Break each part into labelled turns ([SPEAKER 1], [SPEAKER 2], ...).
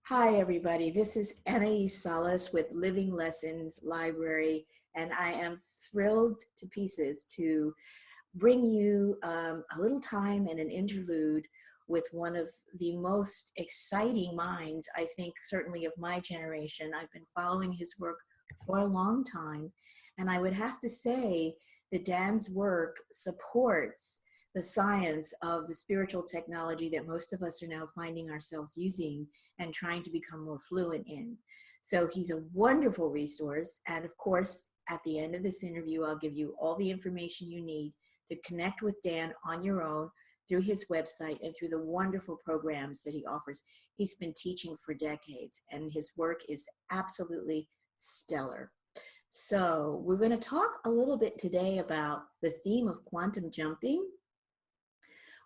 [SPEAKER 1] Hi, everybody. This is Anais Salas with Living Lessons Library, and I am thrilled to pieces to bring you a little time and an interlude with one of the most exciting minds, I think, certainly of my generation. I've been following his work for a long time, and I would have to say that Dan's work supports the science of the spiritual technology that most of us are now finding ourselves using and trying to become more fluent in. So he's a wonderful resource. And of course, at the end of this interview, I'll give you all the information you need to connect with Dan on your own through his website and through the wonderful programs that he offers. He's been teaching for decades, and his work is absolutely stellar. So we're going to talk a little bit today about the theme of quantum jumping,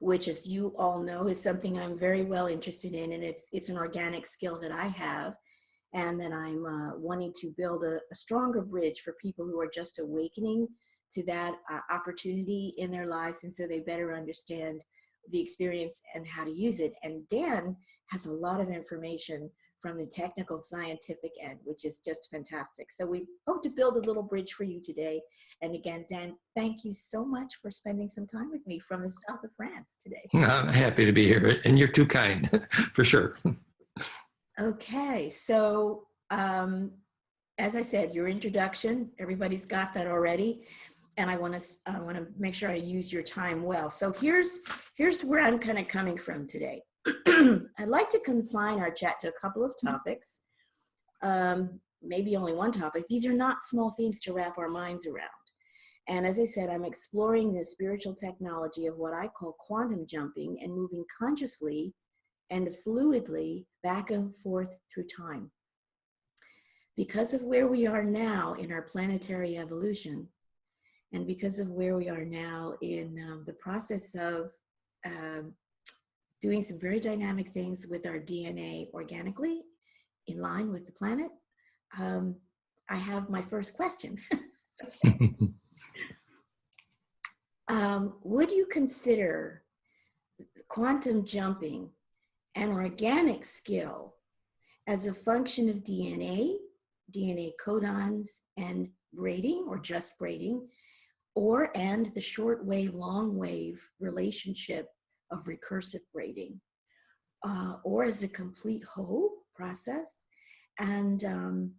[SPEAKER 1] which, as you all know, is something I'm very well interested in, and it's an organic skill that I have, and that I'm wanting to build a stronger bridge for people who are just awakening to that opportunity in their lives, and so they better understand the experience and how to use it. And Dan has a lot of information from the technical scientific end, which is just fantastic. So we hope to build a little bridge for you today. And again, Dan, thank you so much for spending some time with me from the south of France today.
[SPEAKER 2] I'm happy to be here, and you're too kind, for sure.
[SPEAKER 1] Okay, so as I said, your introduction, everybody's got that already. And I want to make sure I use your time well. So here's where I'm kind of coming from today. I'd like to confine our chat to a couple of topics, maybe only one topic. These are not small themes to wrap our minds around. And as I said, I'm exploring the spiritual technology of what I call quantum jumping and moving consciously and fluidly back and forth through time. Because of where we are now in our planetary evolution, and because of where we are now in the process of doing some very dynamic things with our DNA organically in line with the planet, I have my first question. Would you consider quantum jumping an organic skill as a function of DNA codons and braiding, or just braiding, and the short wave, long wave relationship of recursive braiding, or as a complete whole process? And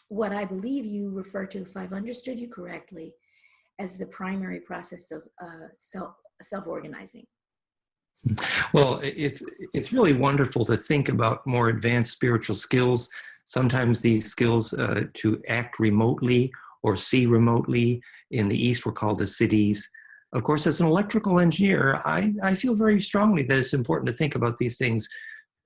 [SPEAKER 1] what I believe you refer to, if I've understood you correctly, as the primary process of self-organizing.
[SPEAKER 2] Well, it's really wonderful to think about more advanced spiritual skills. Sometimes these skills to act remotely or see remotely. In the East, we're called the cities. Of course, as an electrical engineer, I feel very strongly that it's important to think about these things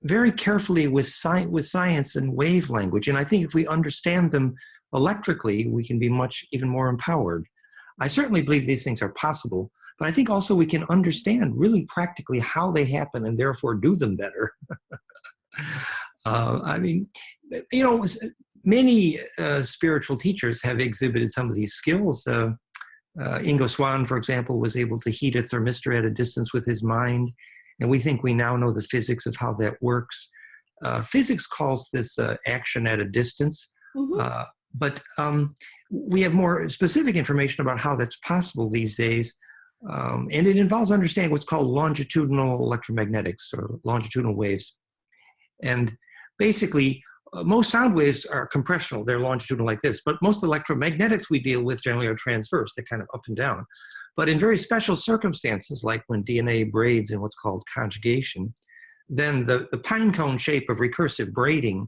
[SPEAKER 2] very carefully with science and wave language. And I think if we understand them electrically, we can be even more empowered. I certainly believe these things are possible, but I think also we can understand really practically how they happen and therefore do them better. I mean, you know, many spiritual teachers have exhibited some of these skills. Ingo Swann, for example, was able to heat a thermistor at a distance with his mind, and we think we now know the physics of how that works. Physics calls this action at a distance, but we have more specific information about how that's possible these days, and it involves understanding what's called longitudinal electromagnetics, or longitudinal waves. And basically, most sound waves are compressional, they're longitudinal like this, but most electromagnetics we deal with generally are transverse, they're kind of up and down. But in very special circumstances, like when DNA braids in what's called conjugation, then the pine cone shape of recursive braiding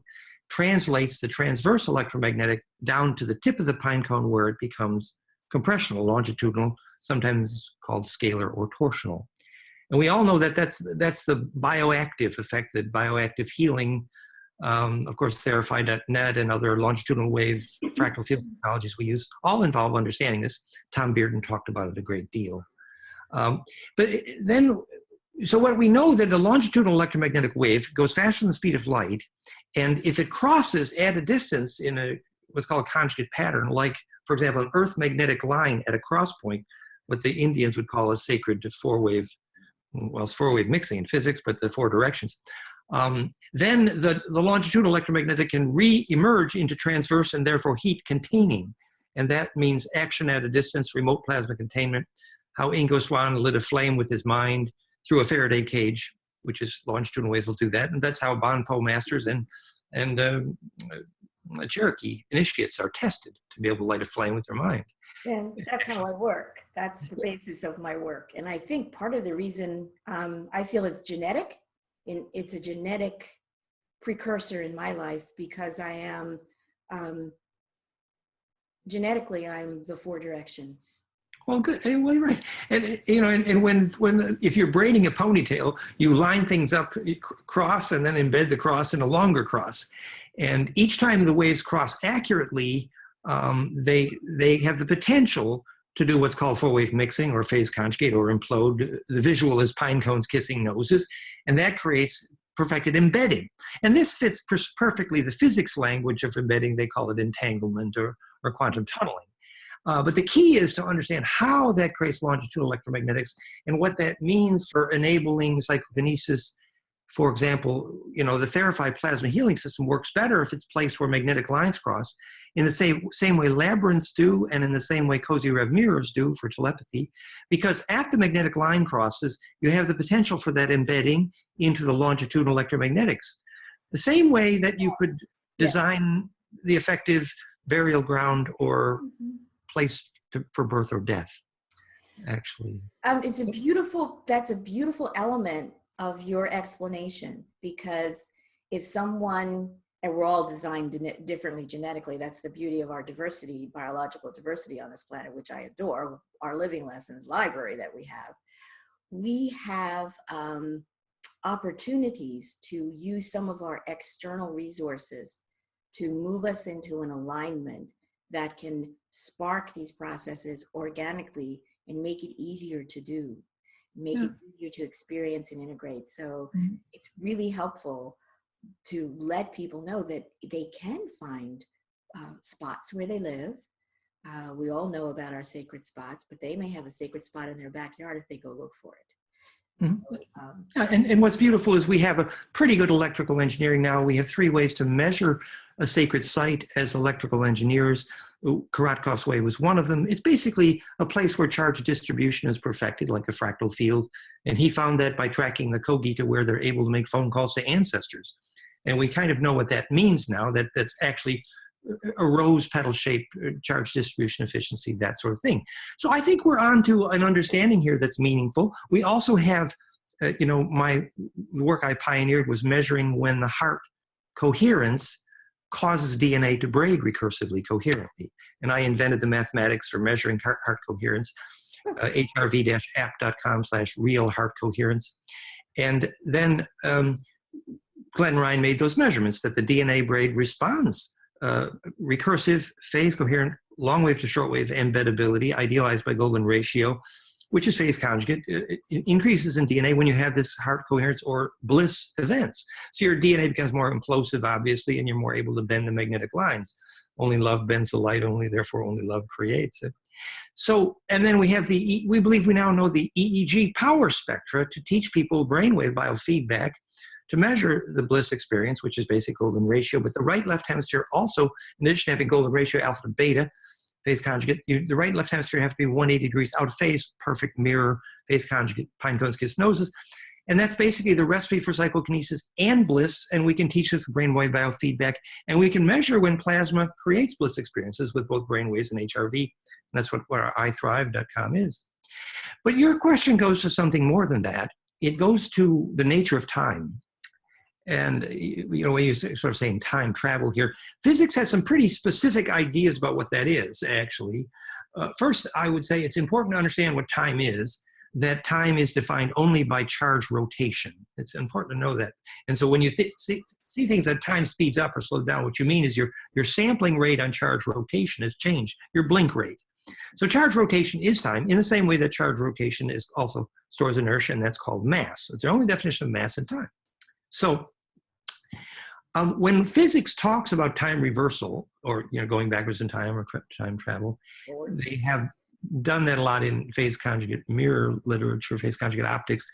[SPEAKER 2] translates the transverse electromagnetic down to the tip of the pine cone, where it becomes compressional, longitudinal, sometimes called scalar or torsional. And we all know that that's the bioactive effect, that bioactive healing. Of course, Therify.net and other longitudinal wave fractal field technologies we use all involve understanding this. Tom Bearden talked about it a great deal. So what we know, that a longitudinal electromagnetic wave goes faster than the speed of light, and if it crosses at a distance in what's called a conjugate pattern, like, for example, an Earth magnetic line at a cross point, what the Indians would call a sacred four-wave, well, it's four-wave mixing in physics, but the four directions. Then the longitudinal electromagnetic can re-emerge into transverse and therefore heat containing. And that means action at a distance, remote plasma containment, how Ingo Swann lit a flame with his mind through a Faraday cage, which is longitudinal waves will do that. And that's how Bonpo masters and Cherokee initiates are tested to be able to light a flame with their mind.
[SPEAKER 1] And that's how I work. That's the basis of my work. And I think part of the reason I feel it's genetic, it's a genetic precursor in my life, because I am, genetically, I'm the 4 directions.
[SPEAKER 2] Well, good. Well, right. And you know, and when if you're braiding a ponytail, you line things up, cross, and then embed the cross in a longer cross. And each time the waves cross accurately, they have the potential to do what's called 4-wave mixing or phase conjugate or implode. The visual is pine cones kissing noses, and that creates perfected embedding. And this fits perfectly the physics language of embedding. They call it entanglement or quantum tunneling. But the key is to understand how that creates longitudinal electromagnetics and what that means for enabling psychokinesis. For example, you know, the Therify plasma healing system works better if it's placed where magnetic lines cross, in the same way labyrinths do, and in the same way Cozy Rev mirrors do for telepathy, because at the magnetic line crosses, you have the potential for that embedding into the longitudinal electromagnetics. The same way that you could design the effective burial ground or place for birth or death, actually.
[SPEAKER 1] That's a beautiful element of your explanation, because if someone, and we're all designed differently genetically, that's the beauty of our diversity, biological diversity on this planet, which I adore, our living lessons library that we have opportunities to use some of our external resources to move us into an alignment that can spark these processes organically and make it easier to do, make it easier to experience and integrate. So it's really helpful to let people know that they can find spots where they live. We all know about our sacred spots, but they may have a sacred spot in their backyard if they go look for it.
[SPEAKER 2] And what's beautiful is we have a pretty good electrical engineering now. We have 3 ways to measure a sacred site as electrical engineers. Karatkov's way was one of them. It's basically a place where charge distribution is perfected, like a fractal field. And he found that by tracking the Kogita, where they're able to make phone calls to ancestors. And we kind of know what that means now, that's actually a rose petal shape, charge distribution efficiency, that sort of thing. So I think we're on to an understanding here that's meaningful. We also have, you know, the work I pioneered was measuring when the heart coherence causes DNA to braid recursively coherently. And I invented the mathematics for measuring heart coherence, hrv-app.com/real heart coherence. And then Glenn Ryan made those measurements that the DNA braid responds recursive, phase coherent, long wave to short wave embeddability, idealized by golden ratio, which is phase conjugate, it increases in DNA when you have this heart coherence or bliss events. So your DNA becomes more implosive, obviously, and you're more able to bend the magnetic lines. Only love bends the light, therefore only love creates it. So, and then we have we believe we now know the EEG power spectra to teach people brainwave biofeedback to measure the bliss experience, which is basic golden ratio. But the right-left hemisphere also, in addition to having golden ratio, alpha to beta, phase conjugate, the right and left hemisphere have to be 180 degrees out of phase, perfect mirror, phase conjugate, pine cones, kiss noses. And that's basically the recipe for psychokinesis and bliss. And we can teach this with brainwave biofeedback. And we can measure when plasma creates bliss experiences with both brainwaves and HRV. And that's what our iThrive.com is. But your question goes to something more than that. It goes to the nature of time. And, you know, when you're sort of saying time travel here, physics has some pretty specific ideas about what that is, actually. First, I would say it's important to understand what time is, that time is defined only by charge rotation. It's important to know that. And so when you see things that time speeds up or slows down, what you mean is your sampling rate on charge rotation has changed, your blink rate. So charge rotation is time, in the same way that charge rotation is also stores inertia, and that's called mass. It's the only definition of mass and time. So when physics talks about time reversal, or going backwards in time or time travel, they have done that a lot in phase conjugate mirror literature, phase conjugate optics.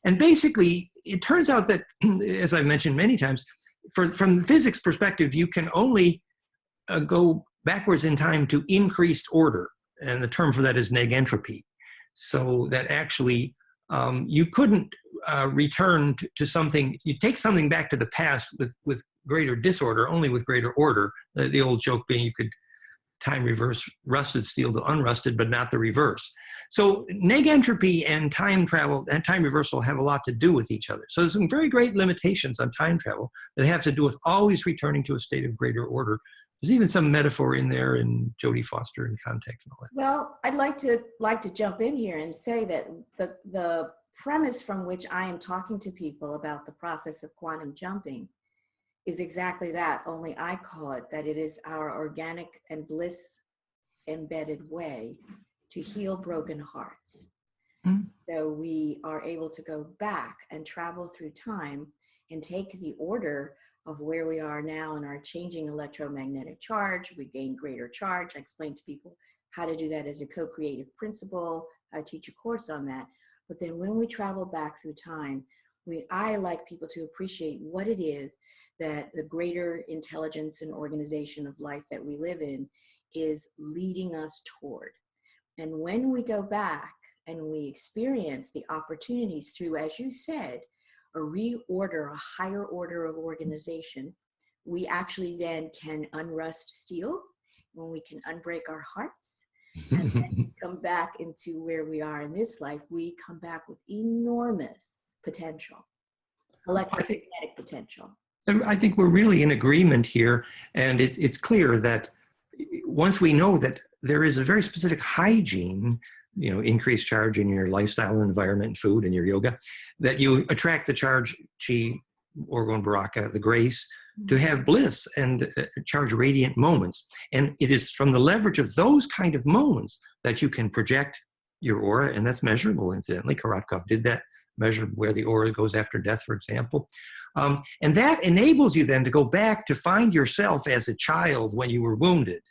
[SPEAKER 2] And basically, it turns out that, as I've mentioned many times, from the physics perspective, you can only go backwards in time to increased order. And the term for that is negentropy. So that actually you couldn't return to something, you take something back to the past with greater disorder, only with greater order. The old joke being you could time reverse rusted steel to unrusted, but not the reverse. So negentropy and time travel and time reversal have a lot to do with each other. So there's some very great limitations on time travel that have to do with always returning to a state of greater order. There's even some metaphor in there in Jodie Foster and context and all that.
[SPEAKER 1] Well, I'd like to jump in here and say that the premise from which I am talking to people about the process of quantum jumping is exactly that, only I call it that it is our organic and bliss embedded way to heal broken hearts. Mm-hmm. So we are able to go back and travel through time and take the order of where we are now in our changing electromagnetic charge. We gain greater charge. I explain to people how to do that as a co-creative principle. I teach a course on that. But then when we travel back through time, I like people to appreciate what it is that the greater intelligence and organization of life that we live in is leading us toward. And when we go back and we experience the opportunities through, as you said, a reorder, a higher order of organization, we actually then can unrust steel, when we can unbreak our hearts, and then come back into where we are in this life, we come back with enormous potential, electromagnetic potential.
[SPEAKER 2] I think we're really in agreement here, and it's clear that once we know that there is a very specific hygiene, increased charge in your lifestyle and environment, food, and your yoga, that you attract the charge, chi, orgone baraka, the grace, to have bliss and charge radiant moments. And it is from the leverage of those kind of moments that you can project your aura, and that's measurable, incidentally. Karatkov did that, measure where the aura goes after death, for example. And that enables you then to go back to find yourself as a child when you were wounded.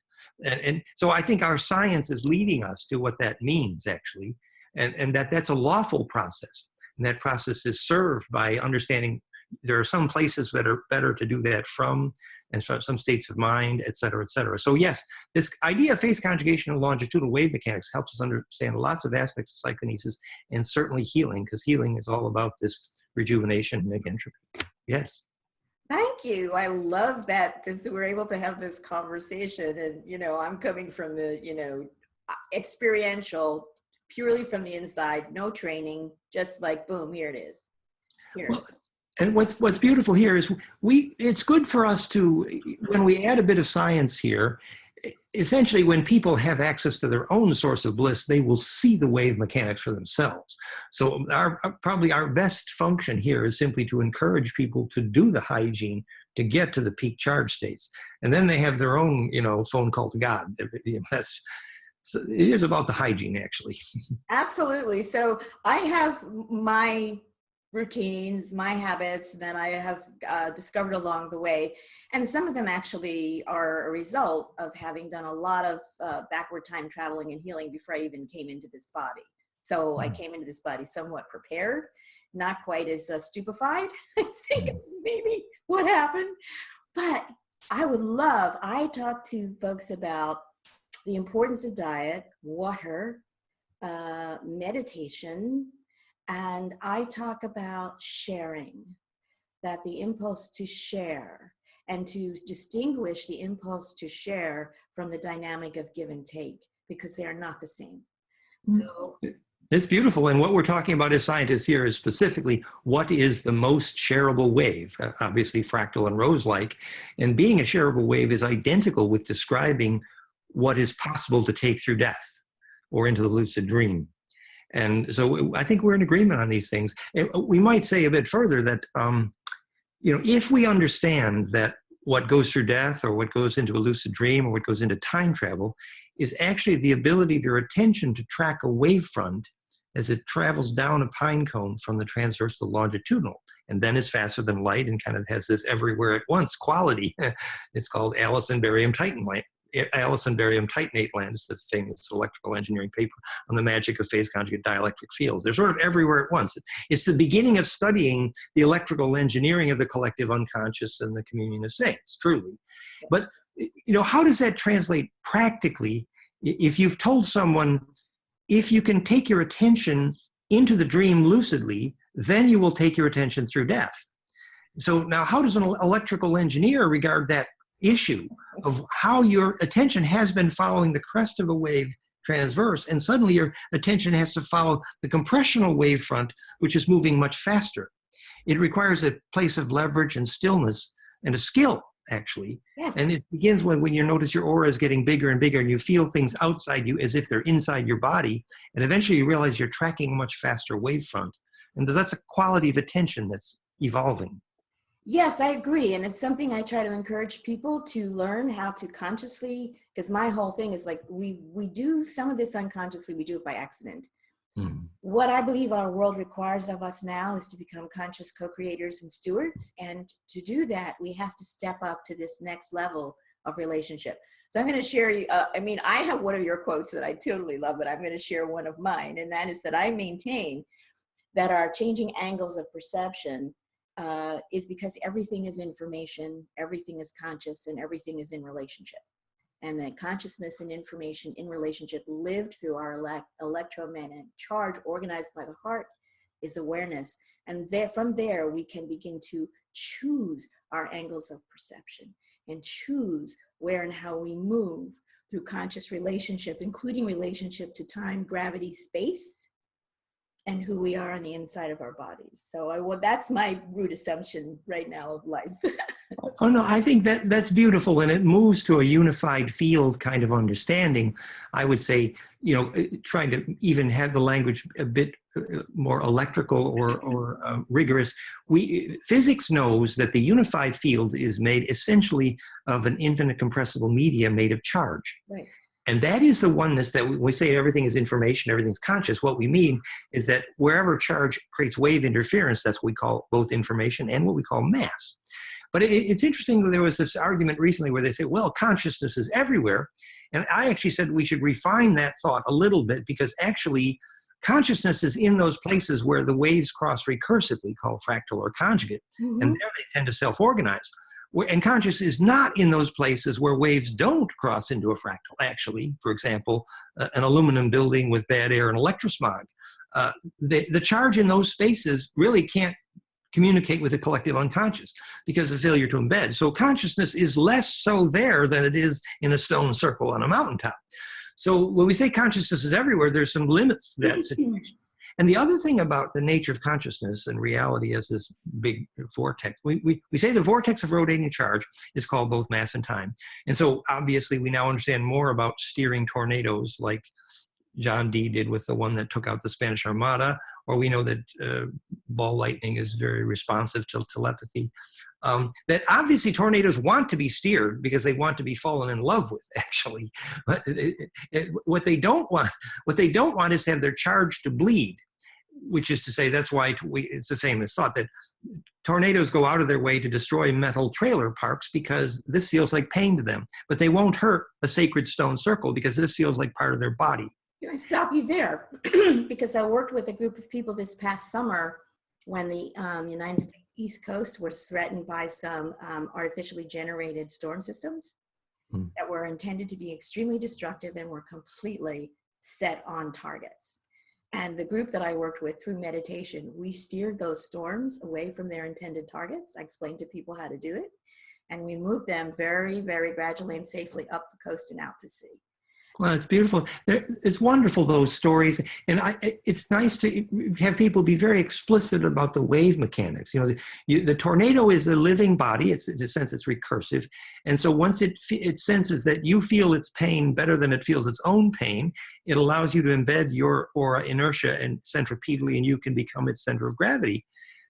[SPEAKER 2] And so I think our science is leading us to what that means, actually, and that's a lawful process. And that process is served by understanding there are some places that are better to do that from, and some states of mind, et cetera, et cetera. So yes, this idea of phase conjugation and longitudinal wave mechanics helps us understand lots of aspects of psychokinesis, and certainly healing, because healing is all about this rejuvenation and entropy. Yes.
[SPEAKER 1] Thank you. I love that we're able to have this conversation. And, I'm coming from the, experiential, purely from the inside, no training, just like, boom, here it is. Here. Well,
[SPEAKER 2] and what's beautiful here is it's good for us to, when we add a bit of science here, essentially when people have access to their own source of bliss, they will see the wave mechanics for themselves. So probably our best function here is simply to encourage people to do the hygiene to get to the peak charge states. And then they have their own, phone call to God. So it is about the hygiene, actually.
[SPEAKER 1] Absolutely. So I have my routines, my habits that I have discovered along the way. And some of them actually are a result of having done a lot of backward time traveling and healing before I even came into this body. So I came into this body somewhat prepared, not quite as stupefied, I think is maybe what happened. But I talk to folks about the importance of diet, water, meditation, and I talk about sharing, that the impulse to share and to distinguish the impulse to share from the dynamic of give and take, because they are not the same. So
[SPEAKER 2] it's beautiful. And what we're talking about as scientists here is specifically what is the most shareable wave, obviously fractal and rose-like. And being a shareable wave is identical with describing what is possible to take through death or into the lucid dream. And so I think we're in agreement on these things. We might say a bit further that, if we understand that what goes through death or what goes into a lucid dream or what goes into time travel is actually the ability of your attention to track a wavefront as it travels down a pine cone from the transverse to the longitudinal, and then is faster than light and kind of has this everywhere at once quality. It's called Alice in Barium Titan Allison Barium Titanate Land is the famous electrical engineering paper on the magic of phase conjugate dielectric fields. They're sort of everywhere at once. It's the beginning of studying the electrical engineering of the collective unconscious and the communion of saints, truly. But, how does that translate practically if you've told someone, if you can take your attention into the dream lucidly, then you will take your attention through death? So now how does an electrical engineer regard that issue of how your attention has been following the crest of a wave transverse, and suddenly your attention has to follow the compressional wavefront, which is moving much faster? It requires a place of leverage and stillness and a skill, actually.
[SPEAKER 1] Yes.
[SPEAKER 2] And it begins when you notice your aura is getting bigger and bigger and you feel things outside you as if they're inside your body. And eventually you realize you're tracking a much faster wavefront. And that's a quality of attention that's evolving.
[SPEAKER 1] Yes, I agree. And it's something I try to encourage people to learn how to consciously, because my whole thing is like, we do some of this unconsciously, we do it by accident. What I believe our world requires of us now is to become conscious co-creators and stewards. And to do that, we have to step up to this next level of relationship. So I'm going to share you, I have one of your quotes that I totally love, but I'm going to share one of mine. And that is that I maintain that our changing angles of perception is because everything is information, everything is conscious, and everything is in relationship. And that consciousness and information in relationship lived through our electromagnetic charge organized by the heart is awareness. And from there, we can begin to choose our angles of perception and choose where and how we move through conscious relationship, including relationship to time, gravity, space, and who we are on the inside of our bodies. So that's my root assumption right now of life.
[SPEAKER 2] Oh, no, I think that's beautiful, and it moves to a unified field kind of understanding. I would say, trying to even have the language a bit more electrical or rigorous. Physics knows that the unified field is made essentially of an infinite compressible media made of charge.
[SPEAKER 1] Right.
[SPEAKER 2] And that is the oneness that we say everything is information, everything's conscious. What we mean is that wherever charge creates wave interference, that's what we call both information and what we call mass. But it's interesting, there was this argument recently where they say, well, consciousness is everywhere. And I actually said we should refine that thought a little bit, because actually consciousness is in those places where the waves cross recursively, called fractal or conjugate, and there they tend to self-organize. And conscious is not in those places where waves don't cross into a fractal. Actually, for example, an aluminum building with bad air and electrosmog, the charge in those spaces really can't communicate with the collective unconscious because of failure to embed. So consciousness is less so there than it is in a stone circle on a mountaintop. So when we say consciousness is everywhere, there's some limits to that situation. And the other thing about the nature of consciousness and reality as this big vortex, we say the vortex of rotating charge is called both mass and time. And so obviously we now understand more about steering tornadoes like John Dee did with the one that took out the Spanish Armada, or we know that ball lightning is very responsive to telepathy. That obviously tornadoes want to be steered because they want to be fallen in love with, actually. But what they don't want is to have their charge to bleed, which is to say, that's why it's a famous thought that tornadoes go out of their way to destroy metal trailer parks because this feels like pain to them, but they won't hurt a sacred stone circle because this feels like part of their body.
[SPEAKER 1] Can I stop you there? Because I worked with a group of people this past summer when the United States East Coast was threatened by some artificially generated storm systems that were intended to be extremely destructive and were completely set on targets. And the group that I worked with, through meditation, we steered those storms away from their intended targets. I explained to people how to do it. And we moved them very, very gradually and safely up the coast and out to sea.
[SPEAKER 2] Well, it's beautiful. It's wonderful, those stories. And it's nice to have people be very explicit about the wave mechanics. The tornado is a living body. In a sense, it's recursive. And so once it senses that you feel its pain better than it feels its own pain, it allows you to embed your aura inertia and centripetally, and you can become its center of gravity.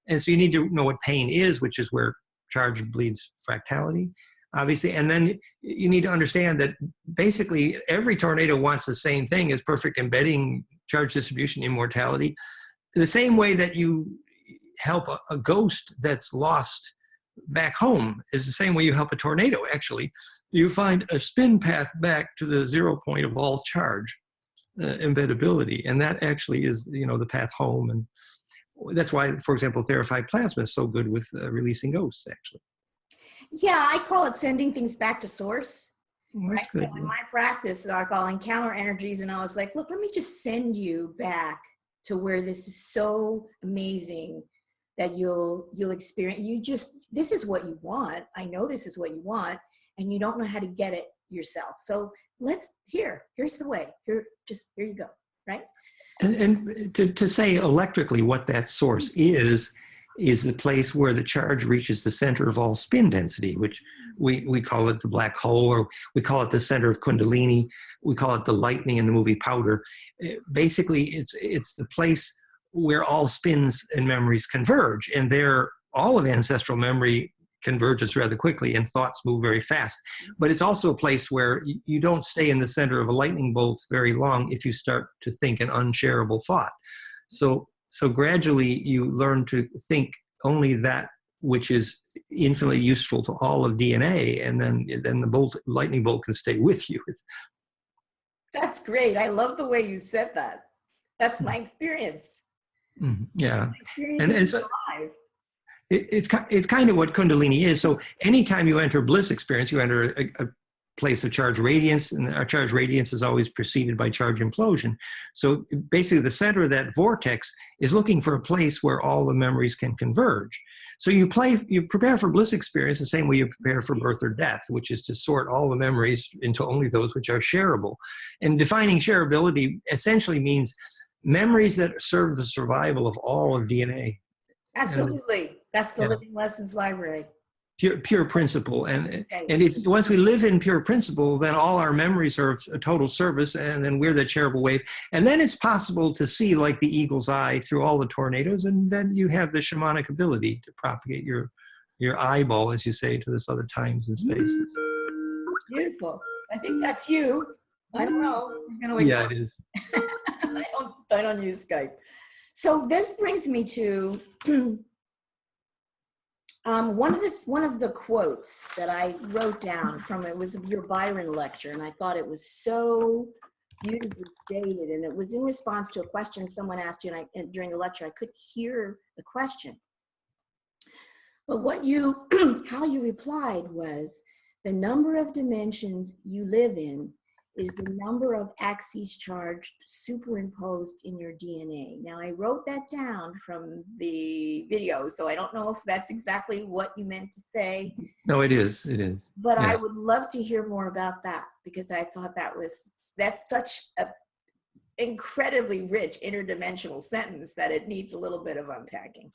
[SPEAKER 2] And so you need to know what pain is, which is where charge bleeds fractality, obviously. And then you need to understand that basically every tornado wants the same thing as perfect embedding, charge distribution, immortality. The same way that you help a ghost that's lost back home is the same way you help a tornado, actually. You find a spin path back to the 0 point of all charge, embeddability. And that actually is, the path home. And that's why, for example, therified plasma is so good with releasing ghosts, actually.
[SPEAKER 1] Yeah, I call it sending things back to source.
[SPEAKER 2] Well, that's good.
[SPEAKER 1] So in my practice, like, I'll encounter energies and I was like, look, let me just send you back to where this is so amazing that you'll experience. This is what you want. I know this is what you want, and you don't know how to get it yourself. So here's the way. Here you go, right?
[SPEAKER 2] And to say electrically what that source is the place where the charge reaches the center of all spin density, which we call it the black hole, or we call it the center of Kundalini. We call it the lightning in the movie Powder. Basically, it's the place where all spins and memories converge, and all of ancestral memory converges rather quickly, and thoughts move very fast. But it's also a place where you don't stay in the center of a lightning bolt very long if you start to think an unshareable thought. So gradually you learn to think only that which is infinitely useful to all of DNA, and then the lightning bolt can stay with you.
[SPEAKER 1] That's great. I love the way you said that. That's my experience.
[SPEAKER 2] Yeah.
[SPEAKER 1] My experience
[SPEAKER 2] And
[SPEAKER 1] is
[SPEAKER 2] so,
[SPEAKER 1] alive.
[SPEAKER 2] it's kind of what Kundalini is. So anytime you enter bliss experience, you enter a place of charge radiance, and our charge radiance is always preceded by charge implosion. So basically the center of that vortex is looking for a place where all the memories can converge. So you prepare for bliss experience the same way you prepare for birth or death, which is to sort all the memories into only those which are shareable. And defining shareability essentially means memories that serve the survival of all of DNA.
[SPEAKER 1] Absolutely. That's the Living Lessons Library.
[SPEAKER 2] Pure principle. And if once we live in pure principle, then all our memories are of a total service, and then we're the shareable wave. And then it's possible to see like the eagle's eye through all the tornadoes, and then you have the shamanic ability to propagate your eyeball, as you say, to this other times and spaces.
[SPEAKER 1] Beautiful. I think that's you. I don't know.
[SPEAKER 2] Yeah, it is.
[SPEAKER 1] I don't use Skype. So this brings me to one of the quotes that I wrote down from it was your Byron lecture, and I thought it was so beautifully stated, and it was in response to a question someone asked you, and during the lecture I couldn't hear the question. But how you replied was, the number of dimensions you live in is the number of axes charged superimposed in your DNA. Now, I wrote that down from the video, so I don't know if that's exactly what you meant to say.
[SPEAKER 2] No, it is. It is.
[SPEAKER 1] But
[SPEAKER 2] yes.
[SPEAKER 1] I would love to hear more about that, because I thought that's such an incredibly rich interdimensional sentence that it needs a little bit of unpacking.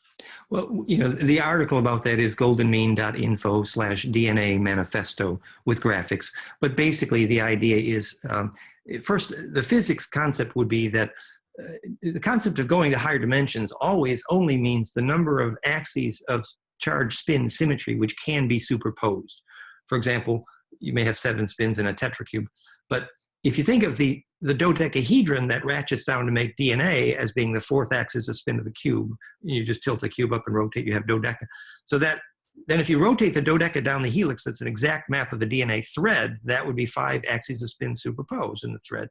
[SPEAKER 2] Well, the article about that is goldenmean.info/DNA manifesto with graphics. But basically the idea is, first, the physics concept would be that the concept of going to higher dimensions always only means the number of axes of charge spin symmetry which can be superposed. For example, you may have 7 spins in a tetracube, but if you think of the dodecahedron that ratchets down to make DNA as being the 4th axis of spin of the cube, you just tilt the cube up and rotate, you have dodeca. So that then if you rotate the dodeca down the helix, that's an exact map of the DNA thread, that would be 5 axes of spin superposed in the thread.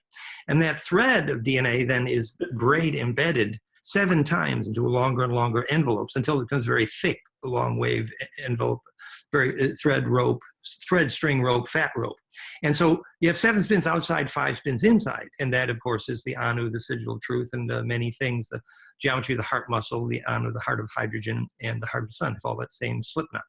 [SPEAKER 2] And that thread of DNA then is braid embedded 7 times into longer and longer envelopes until it becomes very thick, the long wave envelope, very thread string rope, fat rope. And so you have 7 spins outside, 5 spins inside. And that, of course, is the Anu, the sigil of truth, and many things, the geometry of the heart muscle, the Anu, the heart of hydrogen, and the heart of the sun, all that same slip knot.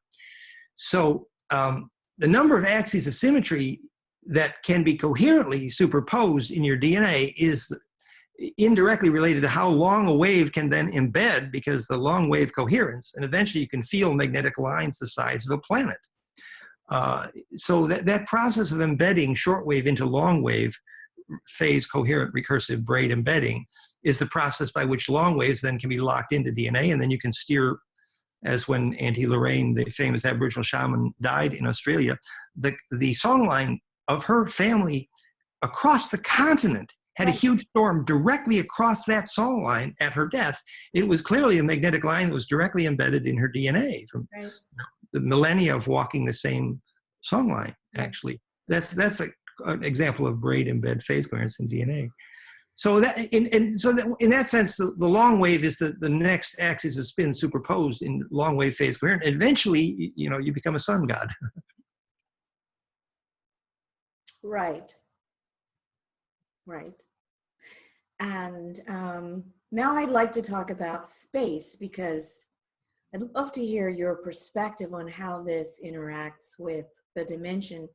[SPEAKER 2] So the number of axes of symmetry that can be coherently superposed in your DNA is indirectly related to how long a wave can then embed, because the long wave coherence, and eventually you can feel magnetic lines the size of a planet. So that process of embedding shortwave into long wave phase coherent recursive braid embedding is the process by which long waves then can be locked into DNA, and then you can steer, as when Auntie Lorraine, the famous Aboriginal shaman, died in Australia, the songline of her family across the continent had a huge storm directly across that song line at her death. It was clearly a magnetic line that was directly embedded in her DNA from the millennia of walking the same song line, actually. That's an example of braid embed phase coherence in DNA. So that in that sense, the long wave is the next axis of spin superposed in long wave phase coherence. Eventually, you become a sun god.
[SPEAKER 1] Right. Right. And now I'd like to talk about space, because I'd love to hear your perspective on how this interacts with the dimension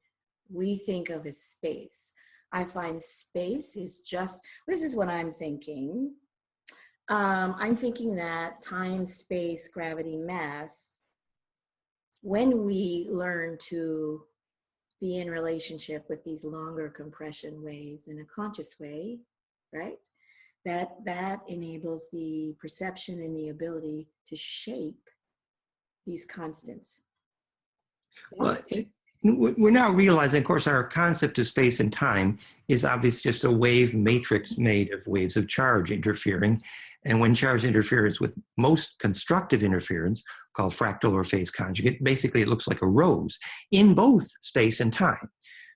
[SPEAKER 1] we think of as space. I find space is just, this is what I'm thinking. I'm thinking that time, space, gravity, mass, when we learn to be in relationship with these longer compression waves in a conscious way, right? That enables the perception and the ability to shape these constants.
[SPEAKER 2] Well, we're now realizing, of course, our concept of space and time is obviously just a wave matrix made of waves of charge interfering. And when charge interferes with most constructive interference, called fractal or phase conjugate, basically it looks like a rose in both space and time.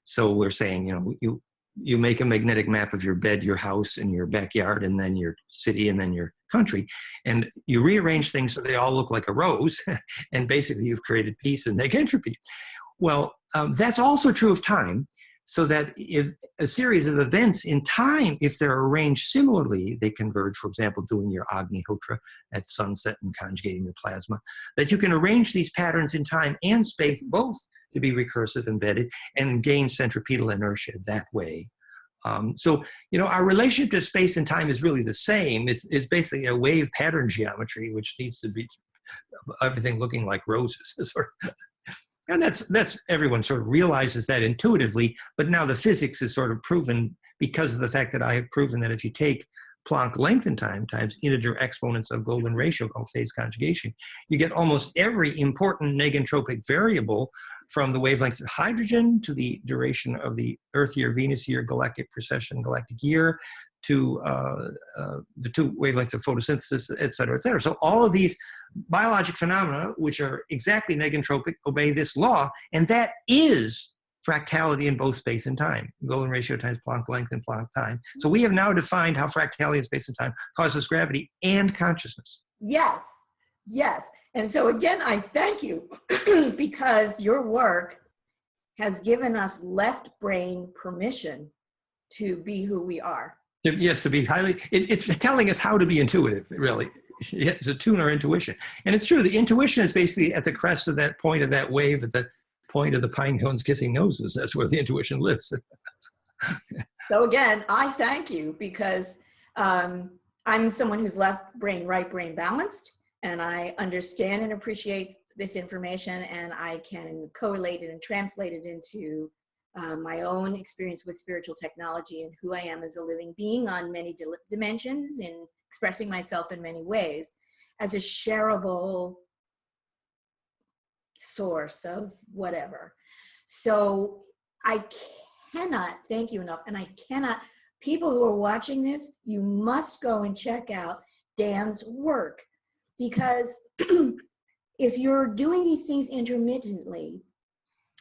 [SPEAKER 2] So we're saying, you make a magnetic map of your bed, your house, and your backyard, and then your city, and then your country, and you rearrange things so they all look like a rose, and basically you've created peace and negentropy. Well, that's also true of time, so that if a series of events in time, if they're arranged similarly, they converge, for example, doing your Agnihotra at sunset and conjugating the plasma, that you can arrange these patterns in time and space both to be recursive embedded and gain centripetal inertia that way. So, our relationship to space and time is really the same. It's basically a wave pattern geometry, which needs to be everything looking like roses. And that's everyone sort of realizes that intuitively, but now the physics is sort of proven because of the fact that I have proven that if you take Planck length and time times integer exponents of golden ratio called phase conjugation, you get almost every important negentropic variable from the wavelengths of hydrogen to the duration of the Earth year, Venus year, galactic precession, galactic year, to the two wavelengths of photosynthesis, et cetera, et cetera. So all of these biologic phenomena, which are exactly negentropic, obey this law, and that is fractality in both space and time, golden ratio times Planck length and Planck time. So we have now defined how fractality in space and time causes gravity and consciousness.
[SPEAKER 1] Yes, yes. And so again, I thank you because your work has given us left brain permission to be who we are.
[SPEAKER 2] Yes, to be highly, it's telling us how to be intuitive, really. It's to tune our intuition. And it's true, the intuition is basically at the crest of that point of that wave, at the point of the pine cones kissing noses. That's where the intuition lives.
[SPEAKER 1] So again, I thank you because I'm someone who's left brain, right brain balanced, and I understand and appreciate this information, and I can correlate it and translate it into my own experience with spiritual technology and who I am as a living being on many dimensions and expressing myself in many ways as a shareable source of whatever. So I cannot thank you enough, and I cannot, people who are watching this, you must go and check out Dan's work, because if you're doing these things intermittently,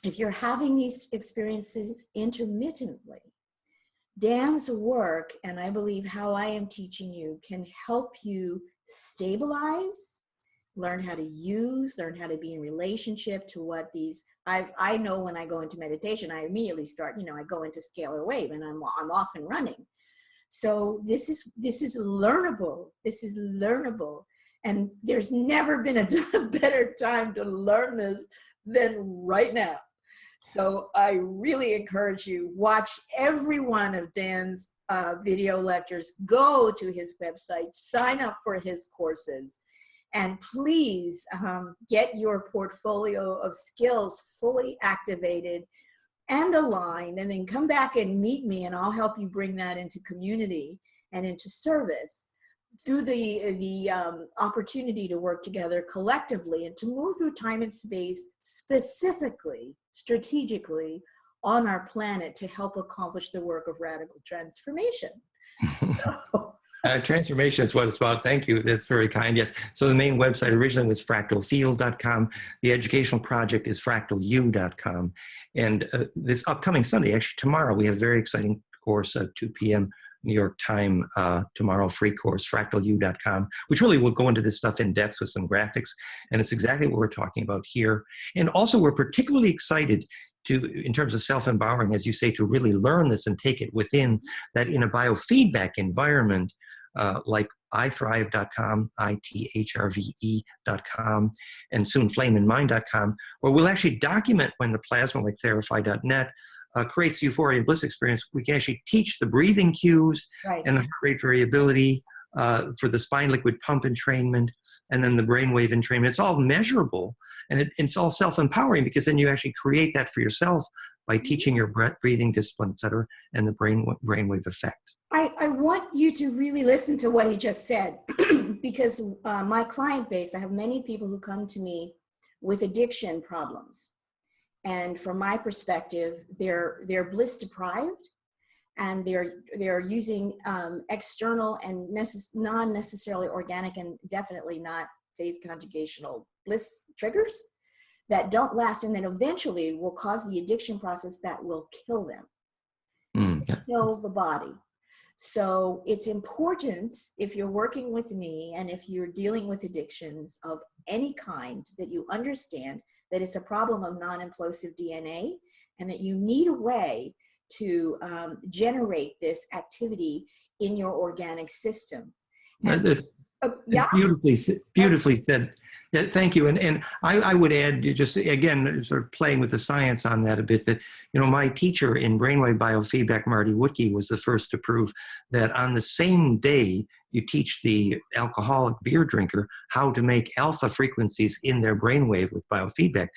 [SPEAKER 1] if you're having these experiences intermittently, Dan's work, and I believe how I am teaching you, can help you stabilize, learn how to use, learn how to be in relationship to what these, I know when I go into meditation, I immediately start, I go into scalar wave and I'm off and running. So this is learnable. This is learnable. And there's never been a better time to learn this than right now. So I really encourage you, watch every one of Dan's video lectures, go to his website, sign up for his courses, and please get your portfolio of skills fully activated and aligned, and then come back and meet me, and I'll help you bring that into community and into service through the opportunity to work together collectively and to move through time and space specifically, strategically on our planet to help accomplish the work of radical transformation. So,
[SPEAKER 2] Transformation is what it's about. Thank you. That's very kind. Yes. So the main website originally was fractalfield.com. The educational project is fractalu.com. And this upcoming Sunday, actually tomorrow, we have a very exciting course at 2 p.m. New York time tomorrow, free course, fractalu.com, which really will go into this stuff in depth with some graphics. And it's exactly what we're talking about here. And also, we're particularly excited to, in terms of self-empowering, as you say, to really learn this and take it within that in a biofeedback environment, like iThrive.com, ITHRVE.com, and soon flameinmind.com, where we'll actually document when the plasma, like therify.net, creates the euphoria and bliss experience. We can actually teach the breathing cues and the heart rate variability for the spine liquid pump entrainment, and then the brainwave entrainment. It's all measurable, and it's all self-empowering, because then you actually create that for yourself by teaching your breath, breathing discipline, et cetera, and the brainwave effect.
[SPEAKER 1] I want you to really listen to what he just said, because my client base, I have many people who come to me with addiction problems. And from my perspective, they're bliss deprived, and they're using external and non necessarily organic, and definitely not phase conjugational bliss triggers that don't last, and then eventually will cause the addiction process that will kill them, kill the body. So it's important, if you're working with me and if you're dealing with addictions of any kind, that you understand that it's a problem of non-implosive DNA, and that you need a way to generate this activity in your organic system. And,
[SPEAKER 2] yeah, beautifully said. Yeah, thank you. And I would add, just again, sort of playing with the science on that a bit, that, you know, my teacher in brainwave biofeedback, Marty Woodkey, was the first to prove that on the same day you teach the alcoholic beer drinker how to make alpha frequencies in their brainwave with biofeedback,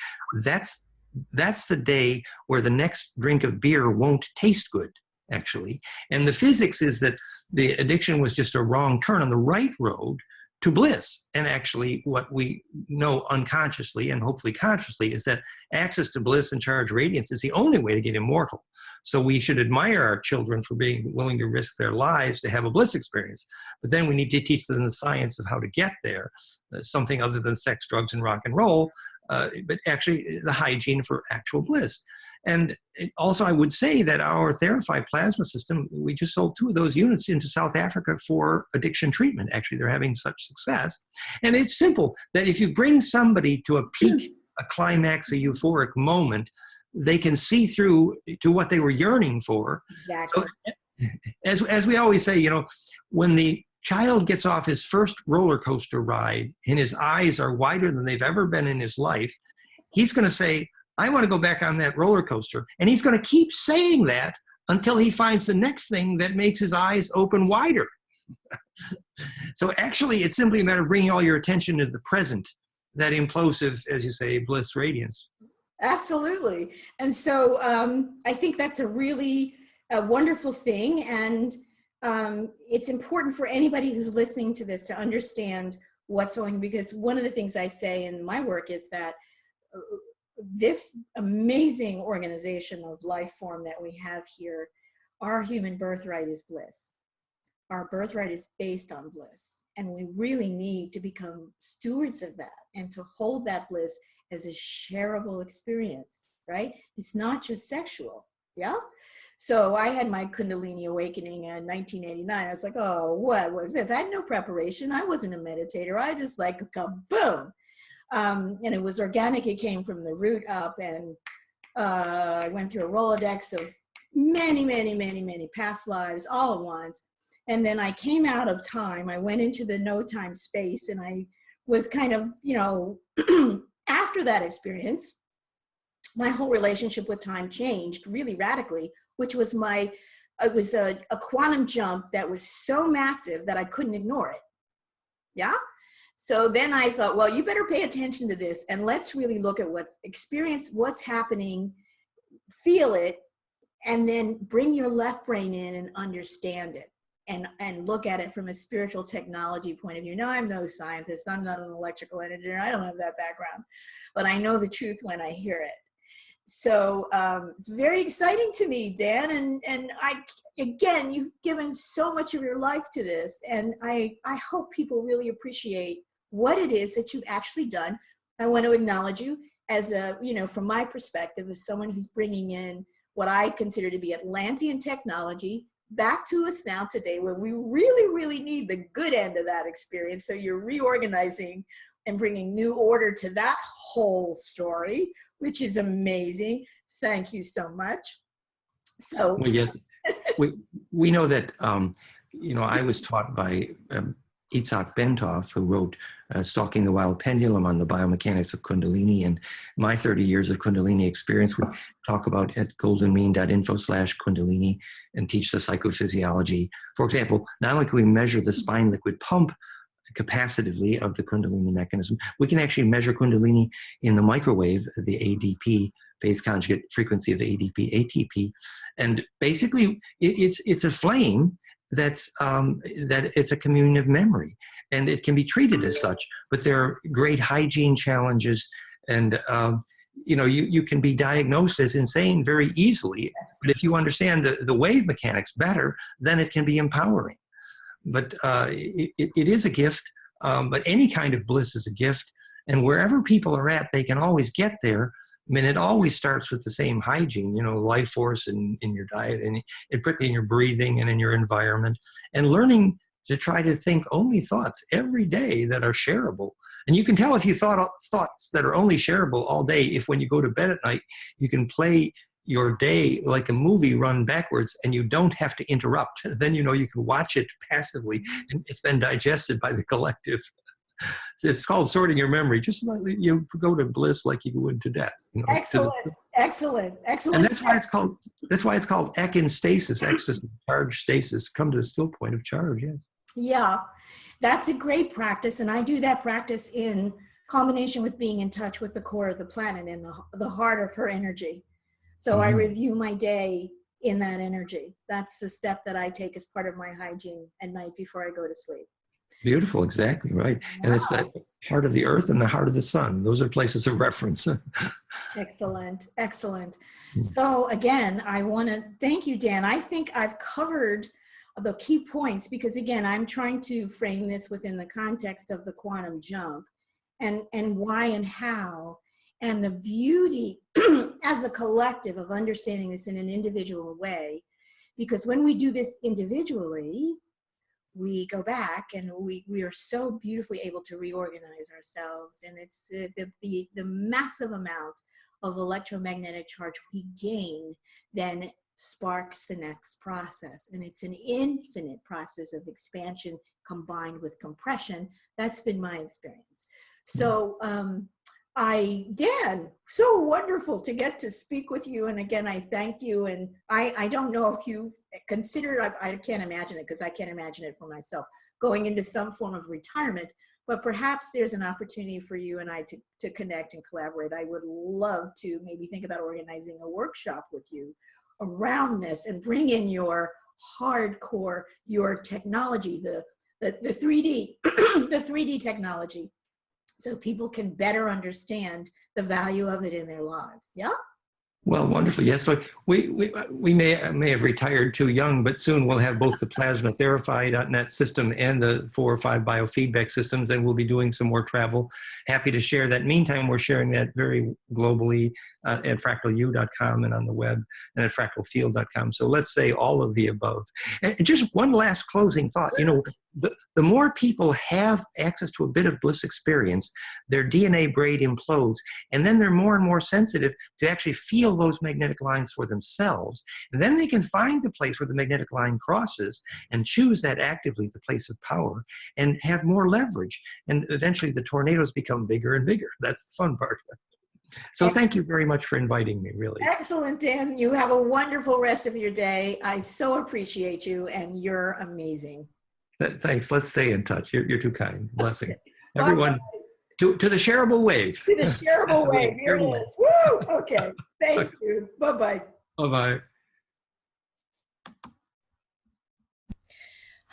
[SPEAKER 2] that's the day where the next drink of beer won't taste good, actually. And the physics is that the addiction was just a wrong turn on the right road to bliss. And actually what we know unconsciously and hopefully consciously is that access to bliss and charged radiance is the only way to get immortal. So we should admire our children for being willing to risk their lives to have a bliss experience. But then we need to teach them the science of how to get there, something other than sex, drugs, and rock and roll, but actually the hygiene for actual bliss. And also I would say that our Therify plasma system, we just sold 2 of those units into South Africa for addiction treatment. Actually, they're having such success. And it's simple, that if you bring somebody to a peak, a climax, a euphoric moment, they can see through to what they were yearning for.
[SPEAKER 1] Exactly.
[SPEAKER 2] So as we always say, you know, when the child gets off his first roller coaster ride and his eyes are wider than they've ever been in his life, he's going to say, I want to go back on that roller coaster. And he's going to keep saying that until he finds the next thing that makes his eyes open wider. So actually, it's simply a matter of bringing all your attention to the present, that implosive, as you say, bliss radiance.
[SPEAKER 1] Absolutely. And so I think that's a really wonderful thing. And it's important for anybody who's listening to this to understand what's going, because one of the things I say in my work is that this amazing organization of life form that we have here, our human birthright is bliss. Our birthright is based on bliss. And we really need to become stewards of that and to hold that bliss as a shareable experience, right? It's not just sexual, yeah? So I had my Kundalini Awakening in 1989. I was like, oh, what was this? I had no preparation. I wasn't a meditator. I just like kaboom. And it was organic. It came from the root up, and I went through a Rolodex of many past lives all at once. And then I came out of time. I went into the no time space, and I was kind of, you know, after that experience, my whole relationship with time changed really radically, which was it was a quantum jump that was so massive that I couldn't ignore it. Yeah. So then I thought, well, you better pay attention to this, and let's really look at what's happening, feel it, and then bring your left brain in and understand it, and look at it from a spiritual technology point of view. Now, I'm no scientist. I'm not an electrical engineer. I don't have that background, but I know the truth when I hear it. So it's very exciting to me, Dan. And again, you've given so much of your life to this. And I hope people really appreciate what it is that you've actually done. I want to acknowledge you as from my perspective, as someone who's bringing in what I consider to be Atlantean technology back to us now today, where we really, really need the good end of that experience. So you're reorganizing and bringing new order to that whole story, which is amazing. Thank you so much. So,
[SPEAKER 2] well, yes, we know that, I was taught by Itzhak Bentov, who wrote Stalking the Wild Pendulum on the Biomechanics of Kundalini. And my 30 years of Kundalini experience, we talk about at goldenmean.info/Kundalini and teach the psychophysiology. For example, not only can we measure the spine liquid pump capacitively of the Kundalini mechanism, we can actually measure Kundalini in the microwave, the ADP, phase conjugate frequency of the ADP, ATP. And basically, it's a flame that it's a communion of memory, and it can be treated as such. But there are great hygiene challenges, and you can be diagnosed as insane very easily. But if you understand the wave mechanics better, then it can be empowering. But it is a gift. But any kind of bliss is a gift, and wherever people are at, they can always get there. I mean, it always starts with the same hygiene, life force in your diet, and particularly in your breathing and in your environment, and learning to try to think only thoughts every day that are shareable. And you can tell if you thought thoughts that are only shareable all day, if when you go to bed at night, you can play your day like a movie run backwards and you don't have to interrupt. Then you can watch it passively and it's been digested by the collective. It's called sorting your memory. Just like you go to bliss like you go into death.
[SPEAKER 1] Excellent, excellent.
[SPEAKER 2] And that's why it's called Ekin stasis, ecstasy, charge stasis. Come to the still point of charge. Yes.
[SPEAKER 1] Yeah, that's a great practice, and I do that practice in combination with being in touch with the core of the planet and the heart of her energy. So I review my day in that energy. That's the step that I take as part of my hygiene at night before I go to sleep.
[SPEAKER 2] Beautiful, exactly right. Wow. And it's that heart of the earth and the heart of the sun. Those are places of reference.
[SPEAKER 1] Excellent, excellent. So again, I want to thank you, Dan. I think I've covered the key points because again, I'm trying to frame this within the context of the quantum jump and why and how, and the beauty as a collective of understanding this in an individual way. Because when we do this individually, we go back and we are so beautifully able to reorganize ourselves. And it's the massive amount of electromagnetic charge we gain then sparks the next process. And it's an infinite process of expansion combined with compression. That's been my experience. So Dan, so wonderful to get to speak with you. And again, I thank you. And I don't know if you've considered, I can't imagine it because I can't imagine it for myself, going into some form of retirement, but perhaps there's an opportunity for you and I to connect and collaborate. I would love to maybe think about organizing a workshop with you around this and bring in your hardcore, your technology, the 3D, the 3D technology, so people can better understand the value of it in their lives. Yeah?
[SPEAKER 2] Well, wonderful. Yes, so we may have retired too young, but soon we'll have both the plasma therapy.net system and the 4 or 5 biofeedback systems, and we'll be doing some more travel. Happy to share that. Meantime, we're sharing that very globally at fractalu.com and on the web and at fractalfield.com. So let's say all of the above. And just one last closing thought. The more people have access to a bit of bliss experience, their DNA braid implodes, and then they're more and more sensitive to actually feel those magnetic lines for themselves. And then they can find the place where the magnetic line crosses and choose that actively, the place of power, and have more leverage. And eventually the tornadoes become bigger and bigger. That's the fun part. So thank you very much for inviting me, really.
[SPEAKER 1] Excellent, Dan. You have a wonderful rest of your day. I so appreciate you, and you're amazing.
[SPEAKER 2] Thanks. Let's stay in touch. You're too kind. Blessing. Everyone, to the shareable wave.
[SPEAKER 1] To the shareable wave. Here it is. Woo! Okay. Thank you. Bye-bye.
[SPEAKER 2] Bye-bye.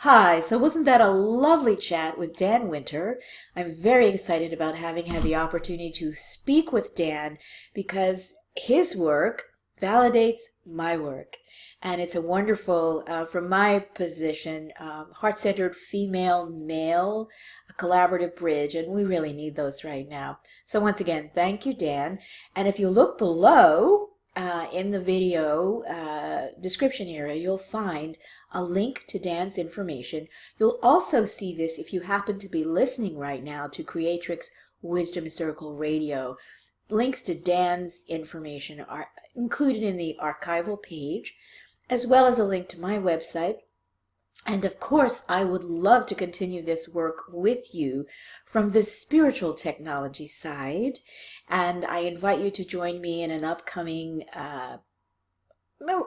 [SPEAKER 1] Hi, so wasn't that a lovely chat with Dan Winter? I'm very excited about having had the opportunity to speak with Dan because his work validates my work. And it's a wonderful, from my position, heart-centered female-male, a collaborative bridge, and we really need those right now. So once again, thank you, Dan. And if you look below in the video description area, you'll find a link to Dan's information. You'll also see this if you happen to be listening right now to Creatrix Wisdom Circle Radio. Links to Dan's information are included in the archival page, as well as a link to my website. And of course, I would love to continue this work with you from the spiritual technology side. And I invite you to join me in an upcoming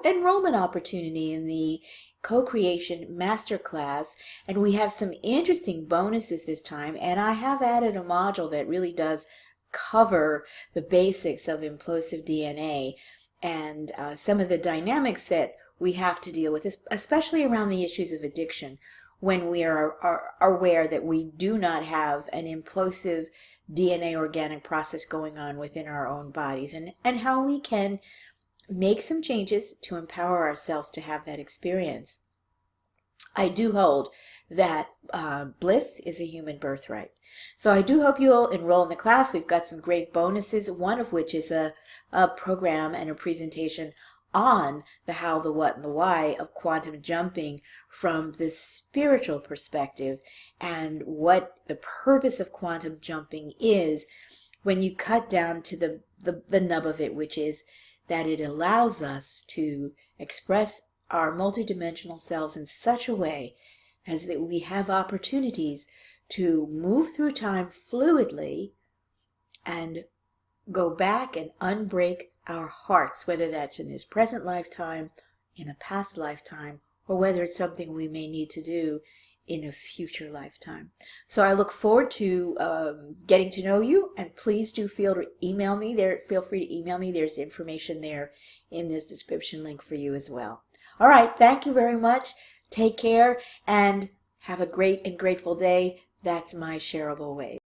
[SPEAKER 1] enrollment opportunity in the Co-Creation Masterclass. And we have some interesting bonuses this time. And I have added a module that really does cover the basics of implosive DNA and some of the dynamics that we have to deal with, especially around the issues of addiction, when we are aware that we do not have an implosive DNA organic process going on within our own bodies, and how we can make some changes to empower ourselves to have that experience. I do hold that bliss is a human birthright. So I do hope you'll enroll in the class. We've got some great bonuses, one of which is a program and a presentation on the how, the what, and the why of quantum jumping from the spiritual perspective, and what the purpose of quantum jumping is when you cut down to the nub of it, which is that it allows us to express our multidimensional selves in such a way as that we have opportunities to move through time fluidly and go back and unbreak our hearts, whether that's in this present lifetime, in a past lifetime, or whether it's something we may need to do in a future lifetime. So I look forward to getting to know you, and please do feel free to email me. There's information there in this description link for you as well. All right, thank you very much. Take care and have a great and grateful day. That's my shareable way.